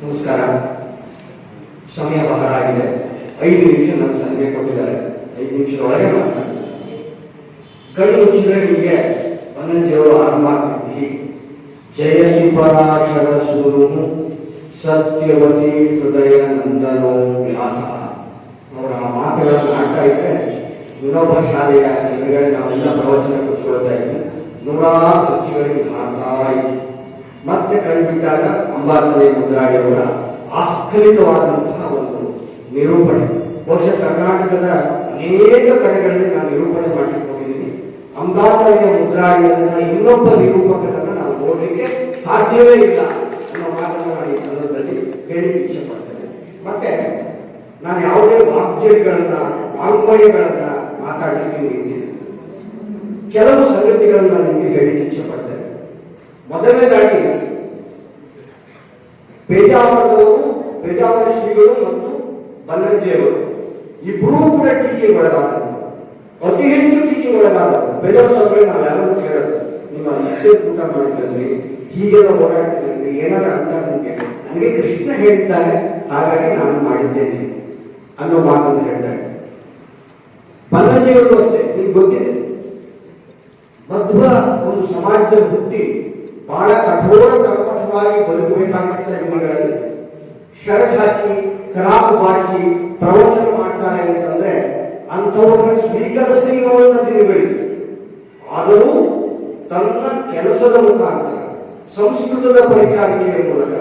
ನಮಸ್ಕಾರ. ಸಮಯ ಬಹಳ ಆಗಿದೆ. 5 ನಿಮಿಷ ನನ್ನ ಸಮಯ ಕೊಟ್ಟಿದ್ದಾರೆ. 5 ನಿಮಿಷದೊಳಗೆ ಮಾತಾಡ್ತೀನಿ. ಕಣ್ಣು ಮುಚ್ಚಿದ್ರೆ ನಿಮಗೆ ಬನ್ನಂಜಿಯವರು ಆರಂಭ ಆಗ್ತಿದ್ವಿ ಹೀಗೆ: ಜಯತಿ ಪರಾಶರ ಸೂನು ಸತ್ಯವತಿ ಹೃದಯ ನಂದನೋ ವ್ಯಾಸ. ಅವರ ಆ ಮಾತುಗಳನ್ನು ಆಡ್ತಾ ಇದ್ರೆ ವಿನೋಬ ಶಾಲೆಯ ಎದುರುಗಡೆ ನಾವೆಲ್ಲ ಪ್ರವಚನ ಕೂತ್ಕೊಳ್ತಾ ಇದ್ವಿ. 100 ಹಕ್ಕಿಗಳಿಗೆ ಹಾರ್ತಾ ಇದ್ವಿ. ಮತ್ತೆ ಕಣ್ಬಿಟ್ಟಾಗ ಅಂಬಾತಲೆ ಮುದ್ರಾಡಿಯವರ ಆಸ್ಖಲಿತವಾದಂತಹ ಒಂದು ನಿರೂಪಣೆ. ಬಹುಶಃ ಕರ್ನಾಟಕದ ಅನೇಕ ಕಡೆಗಳಲ್ಲಿ ನಾನು ನಿರೂಪಣೆ ಮಾಡಲಿಕ್ಕೆ ಹೋಗಿದ್ದೀನಿ. ಅಂಬಾತಲೆಯ ಮುದ್ರಾಡಿಯನ್ನ ಇನ್ನೊಬ್ಬ ನಿರೂಪಕರನ್ನು ನಾವು ನೋಡಲಿಕ್ಕೆ ಸಾಧ್ಯವೇ ಇಲ್ಲ ಅನ್ನೋ ಮಾತನ್ನು ನಾನು ಈ ಸಂದರ್ಭದಲ್ಲಿ ಹೇಳಿಕ್ಕೆ ಇಚ್ಛೆ ಪಡ್ತೇನೆ. ಮತ್ತೆ ನಾನು ಯಾವುದೇ ವಾಗ್ಯಗಳನ್ನ ವಾಗ್ಮಯಗಳನ್ನ ಮಾತಾಡಲಿಕ್ಕೆ ನಿಂತಿದ್ದೆ. ಕೆಲವು ಸಂಗತಿಗಳನ್ನ ನಿಮಗೆ ಹೇಳಿಕ್ಕೆ ಇಚ್ಛೆ ಪಡ್ತೇನೆ. ಮೊದಲನೇದಾಗಿ ಪೇಜಾವರದವರು, ಪೇಜಾವರ ಶ್ರೀಗಳು ಮತ್ತು ಬನ್ನಂಜಿಯವರು ಇಬ್ಬರೂ ಕೂಡ ಟೀಕೆಗೊಳಗಾದರು. ಅತಿ ಹೆಚ್ಚು ಟೀಕೆಗೊಳಗಾದರು. ಪೇಜಾವರ ಸ್ವಾಮಿಗಳು ನಾವೆಲ್ಲರೂ ಕೇಳೋದು, ನಿಮ್ಮ ಇಷ್ಟೇ ಊಟ ಮಾಡಿದ್ರಿ, ಹೀಗೆಲ್ಲ ಓಡಾಡ್ತಿದ್ರಿ, ಏನಾರ ಅಂತ ನನಗೆ ಕೃಷ್ಣ ಹೇಳಿದ್ದಾರೆ, ಹಾಗಾಗಿ ನಾನು ಮಾಡಿದ್ದೇನೆ ಅನ್ನೋ ಮಾತನ್ನು ಹೇಳ್ತಾರೆ. ಬನ್ನಂಜಿಯವರು ಅಷ್ಟೇ, ನಿಮ್ಗೆ ಗೊತ್ತಿದೆ, ಮಧ್ವ ಒಂದು ಸಮಾಜದ ಹುಟ್ಟಿ ಬಹಳ ಕಠೋರ ಕರ್ಮಠವಾಗಿ ಬದುಕಬೇಕಾದಂತಹ ದಿನಗಳಲ್ಲಿ ಶರ್ಟ್ ಹಾಕಿ ಕ್ರಾಪ್ ಬಾಚಿ ಪ್ರವಚನ ಮಾಡ್ತಾರೆ ಅಂತಂದ್ರೆ ಅಂಥವ್ರನ್ನ ಸ್ವೀಕರಿಸದೇ ಇರುವಂತಹ ದಿನಗಳಿವೆ. ಆದರೂ ತನ್ನ ಕೆಲಸದ ಮುಖಾಂತರ, ಸಂಸ್ಕೃತದ ಪರಿಚಾರಿಕೆಯ ಮೂಲಕ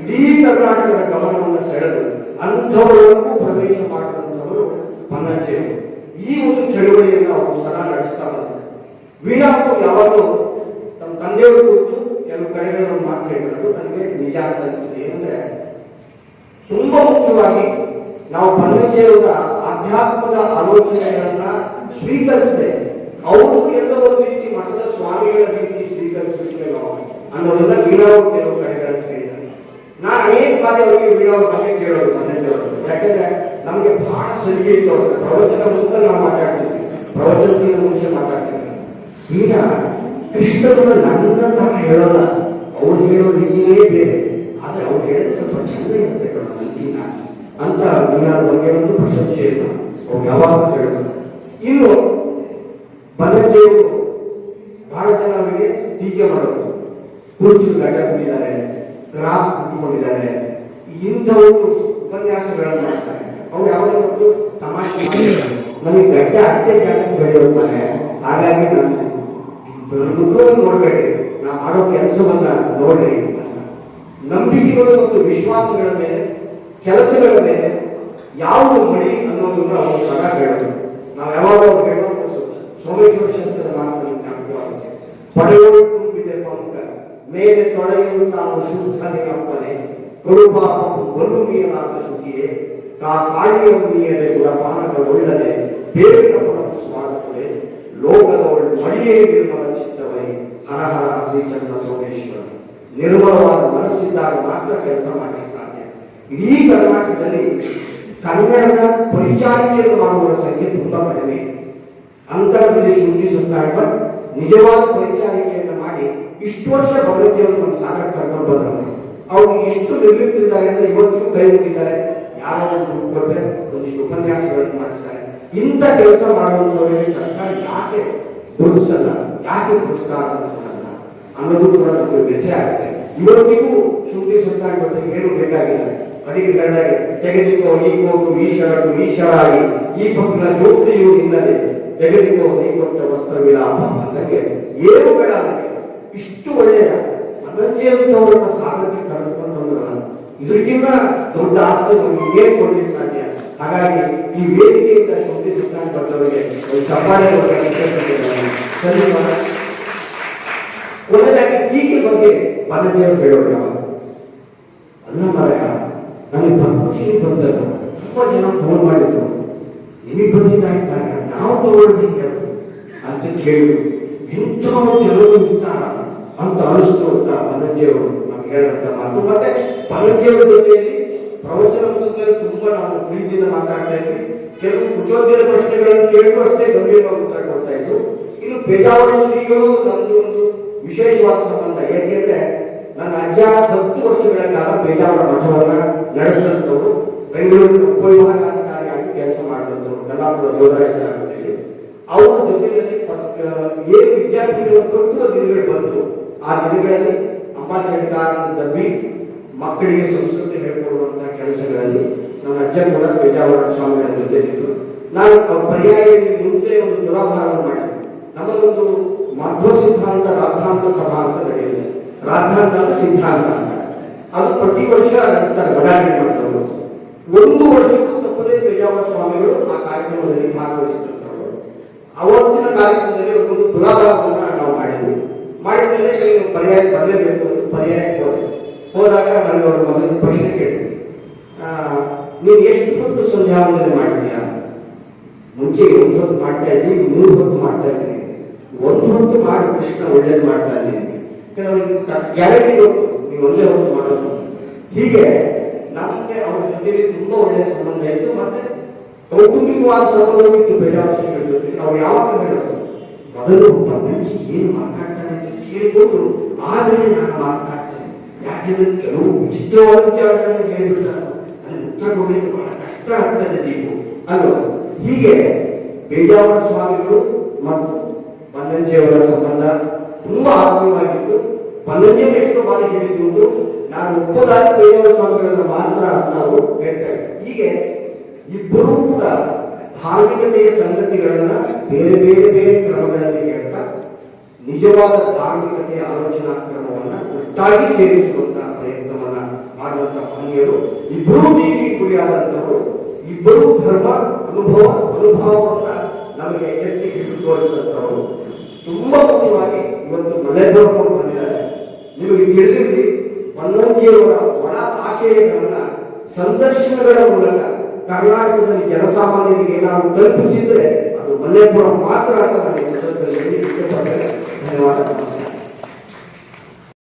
ಇಡೀ ಕರ್ನಾಟಕದ ಗಮನವನ್ನು ಸೆಳೆದು ಅಂಥವರಿಗೂ ಪ್ರವೇಶ ಮಾಡಿದಂಥವರು ಬನ್ನಂಜಿಯವರು. ಈ ಒಂದು ಚಳುವಳಿಯನ್ನು ಅವರು ಸದಾ ನಡೆಸ್ತಾ ಬಂದರು. ವೀಣಾಪು ಯಾವಾಗಲೂ ತಮ್ಮ ತಂದೆಯವರು ಕುರಿತು ಕೆಲವು ಕಡೆಗಳನ್ನು ಮಾತು ಹೇಳಿರೋದು ನನಗೆ ನಿಜ ಅಂತ ಅನಿಸಿದೆ. ಏನಂದ್ರೆ, ತುಂಬಾ ಮುಖ್ಯವಾಗಿ ನಾವು ಬನ್ನಂಜಿಯವರ ಆಧ್ಯಾತ್ಮದ ಆಲೋಚನೆಗಳನ್ನ ಸ್ವೀಕರಿಸದೆ ಅವರು ಎಲ್ಲ ಒಂದು ರೀತಿ ಮಠದ ಸ್ವಾಮಿಗಳ ರೀತಿ ಸ್ವೀಕರಿಸಬೇಕು ಅನ್ನೋದನ್ನ ವೀಣಾವರು ಕೆಲವು ಕಡೆಗಳಲ್ಲಿ ಹೇಳಿದ್ದಾರೆ. ನಾನು ಅನೇಕ ಬಾರಿ ಅವರಿಗೆ ವೀಣಾವ್ರ ಬಗ್ಗೆ ಕೇಳೋದು ಬನ್ನಂಜಿಯವರು. ಯಾಕಂದ್ರೆ ನಮಗೆ ಬಹಳ ಸಲಿಗೆ ಇತ್ತು. ಅವರು ಪ್ರವಚನ ಮುಂದೆ ನಾವು ಮಾತಾಡ್ತೀವಿ, ಪ್ರವಚನಕ್ಕಿಂತ ಮುಂಚೆ ಮಾತಾಡ್ತೀವಿ. ಈಗ ಕೃಷ್ಣರು ನನ್ನ ತರ ಹೇಳೋಲ್ಲ, ಅವ್ರು ಹೇಳೋ ರೀತಿಯೇ ಬೇರೆ. ಆದ್ರೆ ಅವ್ರು ಹೇಳಿದ್ರೆ ಸ್ವಲ್ಪ ಚಂದ ಇರಬೇಕು ನನಗಿನ್ನ ಅಂತ ವೀಣಾದ ಬಗ್ಗೆ ಒಂದು ಪ್ರಶಂಸೆಯನ್ನು ಅವ್ರು ಯಾವಾಗಲೂ ಹೇಳೋದು. ಇನ್ನು ಬನ್ನಂಜಿಯವರು ಬಹಳ ಜನ ಅವರಿಗೆ ಟೀಕೆ ಮಾಡೋದು, ಕುರ್ಚಿ ಗಡ್ಡ ಬಿಟ್ಟಿದ್ದಾರೆ, ಕ್ರಾಪ್ ಕುಟ್ಕೊಂಡಿದ್ದಾರೆ, ಇಂಥವರು ಉಪನ್ಯಾಸಗಳನ್ನು ಮಾಡ್ತಾರೆ. ಅವ್ರು ಯಾವಾಗ ಒಂದು ತಮಾಷೆ ಮಾಡ್ತಾರೆ, ನನಗೆ ಗಡ್ಡ ಅಷ್ಟೇ ಜಾಗಕ್ಕೆ ಬೆಳೆಯೋಗ್ತಾನೆ, ಹಾಗಾಗಿ ನಾನು ಮುಖವನ್ನು ನೋಡ್ಬೇಡಿ, ನಾ ಮಾಡೋ ಕೆಲಸವನ್ನ ನೋಡ್ರಿ ಅಂತ. ನಂಬಿಕೆಗಳು ಮತ್ತು ವಿಶ್ವಾಸಗಳ ಮೇಲೆ, ಕೆಲಸಗಳ ಮೇಲೆ ಯಾವುದು ಮಡಿ ಅನ್ನೋದನ್ನ ಅವರು ಸದಾ ಹೇಳೋದು. ನಾವು ಯಾವಾಗ ಅವ್ರು ಹೇಳೋದು ಸೋಮೇಶ್ವರ ಶಾಸ್ತ್ರದ ಮಾತನ್ನು ಜ್ಞಾಪಕವಾಗುತ್ತೆ. ಪಡೆಯೋಳು ತುಂಬಿದೆ ಪಂಕ ಮೇಲೆ ತೊಳೆಯಲು ತಾನು ಶುದ್ಧನೆಯಪ್ಪನೆ ಗುರುಪಾಪಂ ಬಲು ಮೀರಾದ ಶುಚಿಯೇ ಕಾಳಿಯ ಮೀಯದೆ ಗುಣಪಾನಗಳೊಳ್ಳದೆ ಬೇವಿನ ಪುನಃ ಸ್ವಾಗತವೇ ಲೋಕದವಳು ಮಡಿಯೇ ನಿರ್ಮಲ ಚಿತ್ತವೈ ಹರಹರ ಶ್ರೀಚಂದ್ರ ಸೋಮೇಶ್ವರ. ನಿರ್ಮಲವಾದ ಮನಸ್ಸಿದ್ದಾಗ ಮಾತ್ರ ಕೆಲಸ ಮಾಡಲಿಕ್ಕೆ ಸಾಧ್ಯ. ಇಡೀ ಕರ್ನಾಟಕದಲ್ಲಿ ಕನ್ನಡದ ಪರಿಚಾರಿಕೆಯನ್ನು ಮಾಡುವವರ ಸಂಖ್ಯೆ ತುಂಬಾ ಕಡಿಮೆ. ಅಂತರದಲ್ಲಿ ಶುದ್ಧಿ ಸುತ್ತಾಡುವ ನಿಜವಾದ ಪರಿಚಾರಿಕೆಯನ್ನು ಮಾಡಿ ಇಷ್ಟು ವರ್ಷ ಬನ್ನಂಜಿಯವರು ನಮ್ಮ ಸಾಗರ ಕರ್ಕೊಂಡು ಬಂದರು. ಅವರು ಎಷ್ಟು ನಿರ್ಲಿಪ್ತಿದ್ದಾರೆ ಅಂದ್ರೆ ಇವತ್ತಿಗೂ ಕೈ ಮುಗಿದ್ದಾರೆ. ಯಾರಾದ್ರೂ ದುಡ್ಡು ಕೊಟ್ಟರೆ ಒಂದಿಷ್ಟು ಉಪನ್ಯಾಸಗಳನ್ನು ಮಾಡಿಸ್ತಾರೆ. ಇಂಥ ಕೆಲಸ ಮಾಡುವಂಥವರಿಗೆ ಸರ್ಕಾರ ಯಾಕೆ ಗುರುತಿಸಲ್ಲ, ಯಾಕೆ ಪುರಸ್ಕಾರ ಕೊಡಲ್ಲ ಅನ್ನೋದು ಕೂಡ ನಮಗೆ ವ್ಯಥೆ ಆಗುತ್ತೆ. ಇವತ್ತಿಗೂ ಶುದ್ಧಿ ಸುತ್ತಾಡುವಂತೆ ಏನು ಬೇಕಾಗಿಲ್ಲ. ಅಡಿಗೆ ಗಂಡಾಗಿ ತೆಗೆದಿಕೋ ಈ ಕೋಟು ಈ ಶರಟು ಈ ಶರಾಗಿ ಈ ಪಕ್ಕನ ಜೋತ್ರಿಯು ನಿನ್ನದೆ ತೆಗೆದಿಕೋ ನೀ ಕೊಟ್ಟ ವಸ್ತ್ರವಿಲಾಪ ಅನ್ನಕ್ಕೆ ಏನು ಬೇಡ. ಅದಕ್ಕೆ ಇಷ್ಟು ಒಳ್ಳೆಯ ಬನ್ನಂಜಿಯಂತವರನ್ನ ಸಾಗರಕ್ಕೆ ಕರೆದುಕೊಂಡು ಬಂದ್ರಲ್ಲ, ಇದಕ್ಕಿಂತ ದೊಡ್ಡ ಆಸ್ತಿ ನಮಗೆ ಏನ್ ಕೊಡ್ಲಿಕ್ಕೆ ಸಾಧ್ಯ? ಹಾಗಾಗಿ ಈ ವೇದಿಕೆಯಿಂದ ಶುದ್ಧಿ ಸಿದ್ಧಾಂತ ಬಂದವರಿಗೆ ಒಂದು ಚಪ್ಪಾಳೆ ಕೊನೆಯದಾಗಿ ಟೀಕೆ ಬಗ್ಗೆ ಬನ್ನಂಜಿಯವರು ಹೇಳೋರು ಯಾವಾಗ ಅಲ್ಲ ಮಾರಾಯ, ನನಗೆ ಪದ್ಮಶ್ರೀ ಬಂದಾಗ ತುಂಬಾ ಜನ ಫೋನ್ ಮಾಡಿದ್ರು, ನಿಮಗೆ ಬಂದಿದ್ದಾಯ್ತಾ ನಾವು ತಗೊಳ್ಳಿದ್ದೆ ಅಂತ ಕೇಳಿದ್ರು. ಇಂಥ ಜನರು ಇರ್ತಾರ ಅಂತ ಅನಿಸ್ತು ಅಂತ ಬನ್ನಂಜಿಯವರು ನಮ್ಗೆ ಹೇಳಂತ ಮಾತು. ಮತ್ತೆ ಬನ್ನಂಜಿಯವರ ಜೊತೆಯಲ್ಲಿ ಪ್ರವಚನ ಮುಗಿದ್ಮೇಲೆ ತುಂಬಾ ನಾವು ಪ್ರೀತಿಯಿಂದ ಮಾತಾಡ್ತಾ ಇದ್ವಿ. ಕೆಲವು ಕುಚೋದ್ಯದ ಪ್ರಶ್ನೆಗಳನ್ನು ಕೇಳಿದ್ರು ಅಷ್ಟೇ ಗಂಭೀರವಾಗಿ ಉತ್ತರ ಕೊಡ್ತಾ ಇದ್ರು. ಇನ್ನು ಪೇಜಾವರ ಶ್ರೀಗಳು ನಮ್ದು ಒಂದು ವಿಶೇಷವಾದ ಸಂಬಂಧ. ಏಕೆಂದ್ರೆ ನನ್ನ ಅಜ್ಜ 10 ವರ್ಷಗಳ ಕಾಲ ಪೇಜಾವರ ಮಠವನ್ನ ಏನು ವಿದ್ಯಾರ್ಥಿಗಳು ಕಟ್ಟುವ ದಿನಗಳು ಬಂತು. ಆ ದಿನಗಳಲ್ಲಿ ಅಮ್ಮ ಸೆಂಟಾರದಲ್ಲಿ ಮಕ್ಕಳಿಗೆ ಸಂಸ್ಕೃತಿ ಹೇಳಿಕೊಡುವಂತಹ ಕೆಲಸಗಳಲ್ಲಿ ನನ್ನ ಅಜ್ಜ ಕೂಡ ಪೇಜಾವರ ಸ್ವಾಮಿಗಳ ಜೊತೆ ಇದ್ದು ನಾನು ಪರ್ಯಾಯದಲ್ಲಿ ಮುಂಚೆ ಒಂದು ತುಲಾಭಾರವನ್ನು ಮಾಡಿದ್ದೆ. ನಮ್ಮದೊಂದು ಮಧ್ವ ಸಿದ್ಧಾಂತ ರಾಧಾಂತ ಸಭಾ ಅಂತ ನಡೆಯುತ್ತೆ. ರಾಧಾಂತ ಅಂದ್ರೆ ಸಿದ್ಧಾಂತ ಅಂತ. ಅದು ಪ್ರತಿ ವರ್ಷ ನಡೆಸ್ತಾರೆ ಬಡಾವಣೆ ಮಾಡಿದವರು. ಒಂದು ವರ್ಷಕ್ಕೂ ತಪ್ಪದೇ ಪೇಜಾವರ ಸ್ವಾಮಿಗಳು ಆ ಕಾರ್ಯಕ್ರಮದಲ್ಲಿ ಭಾಗವಹಿಸಿದಂಥವರು. ಅವತ್ತಿನ ಕಾರ್ಯಕ್ರಮದಲ್ಲಿ ಒಂದು ತುಲಾಭಾರವನ್ನು ನಾವು ಮಾಡಿದ್ವಿ. ಮಾಡಿದ್ಮೇಲೆ ನೀವು ಪರ್ಯಾಯ ಬರಲೇಬೇಕು ಅಂತ ಪರ್ಯಾಯಕ್ಕೆ ಹೋದಾಗ ನನಗೆ ಅವರು ಮೊದಲು ಪ್ರಶ್ನೆ ಕೇಳಿದ್ರು, ನೀನು ಎಷ್ಟು ಹೊತ್ತು ಸಂಧ್ಯಾ ವಂದನೆ ಮಾಡ್ತೀಯಾ? ಮುಂಚೆ 1 ಹೊತ್ತು ಮಾಡ್ತಾ ಇದ್ವಿ, 3 ಹೊತ್ತು ಮಾಡ್ತಾ ಇದ್ದೀನಿ. 1 ಹೊತ್ತು ಮಾಡಿ ಕೃಷ್ಣ ಒಳ್ಳೇದು ಮಾಡ್ತಾ ಇದ್ದೀನಿ. ಕೆಲವರಿಗೆ ಗ್ಯಾರಂಟಿ ಗೊತ್ತು ನೀವು ಒಂದೇ ಹೊತ್ತು ಮಾಡೋದು. ಹೀಗೆ ನಮಗೆ ಅವ್ರ ಜೊತೆಗೆ ತುಂಬಾ ಒಳ್ಳೆಯ ಸಂಬಂಧ ಇತ್ತು. ಮತ್ತೆ ಕೌಟುಂಬಿಕವಾದ ಸಂಬಂಧವಿತ್ತು ಪೇಜಾವರ ಶ್ರೀಗಳ ಜೊತೆ. ನಾವು ಯಾವಾಗ ಹೇಳೋದು ಮೊದಲು ಮನುಷ್ಯ ಏನು ಮಾತಾಡ್ತಾನೆ ಅಂತ ಕೇಳಿಕೊಂಡು ಆಮೇಲೆ ನಾನು ಮಾತನಾಡ್ತೇನೆ. ಯಾಕೆಂದ್ರೆ ಕೆಲವು ವಿಚಿತ್ರವಾದ ವಿಚಾರಗಳನ್ನು ಹೇಳಿಬಿಡ್ತಾರೆ, ನನಗೆ ಉತ್ತರ ಕೊಡಲಿಕ್ಕೆ ಬಹಳ ಕಷ್ಟ ಆಗ್ತದೆ ನೀವು ಅಲ್ವಾ. ಹೀಗೆ ಪೇಜಾವರ ಸ್ವಾಮಿಗಳು ಮತ್ತು ಬನ್ನಂಜಿಯವರ ಸಂಬಂಧ ತುಂಬಾ ಆತ್ಮೀಯವಾಗಿತ್ತು. ಬನ್ನಂಜಿಯವರು ಎಷ್ಟು ಬಾರಿ ಹೇಳಿದ್ದು ನಾನು ಒಪ್ಪದಾದ ಪೇಜಾವರ ಸ್ವಾಮಿಗಳನ್ನ ಮಾತ್ರ ನಾವು ಹೇಳ್ತಾ ಇದ್ದೀವಿ. ಹೀಗೆ ಇಬ್ಬರೂ ಕೂಡ ಧಾರ್ಮಿಕತೆಯ ಸಂಗತಿಗಳನ್ನ ಬೇರೆ ಬೇರೆ ಬೇರೆ ಕ್ರಮಗಳಲ್ಲಿ ಹೇಳ್ತಾ ನಿಜವಾದ ಧಾರ್ಮಿಕತೆಯ ಆಲೋಚನಾ ಕ್ರಮವನ್ನ ಒಟ್ಟಾಗಿ ಸೇರಿಸುವಂತಹ ಪ್ರಯತ್ನವನ್ನ ಮಾಡುವಂತಹ ಮಹನೀಯರು. ಇಬ್ಬರೂ ದೀಕ್ಷಿ ಗುರಿಯಾದಂಥವರು, ಇಬ್ಬರೂ ಧರ್ಮ ಅನುಭವವನ್ನ ನಮಗೆ ಎತ್ತಿ ಹಿಡಿದು ತೋರಿಸಿದಂಥವರು. ತುಂಬಾ ಮುಖ್ಯವಾಗಿ ಇವತ್ತು ಮಲೆಗೋರ್ಕೊಂಡು ಬಂದಿದ್ದಾರೆ. ನಿಮಗೆ ತಿಳಿದಿರಲಿ, ಬನ್ನಂಜಿಯವರ ಒಳ ಆಶಯಗಳನ್ನ ಸಂದರ್ಶನಗಳ ಮೂಲಕ ಕರ್ನಾಟಕದಲ್ಲಿ ಜನಸಾಮಾನ್ಯರಿಗೆ ಏನಾದರೂ ತಲುಪಿಸಿದ್ರೆ ಅದು ಮಲ್ಲೇಪುರ ಮಾತ್ರ ಅಂತ ನಾನು ಈ ಸಂದರ್ಭದಲ್ಲಿ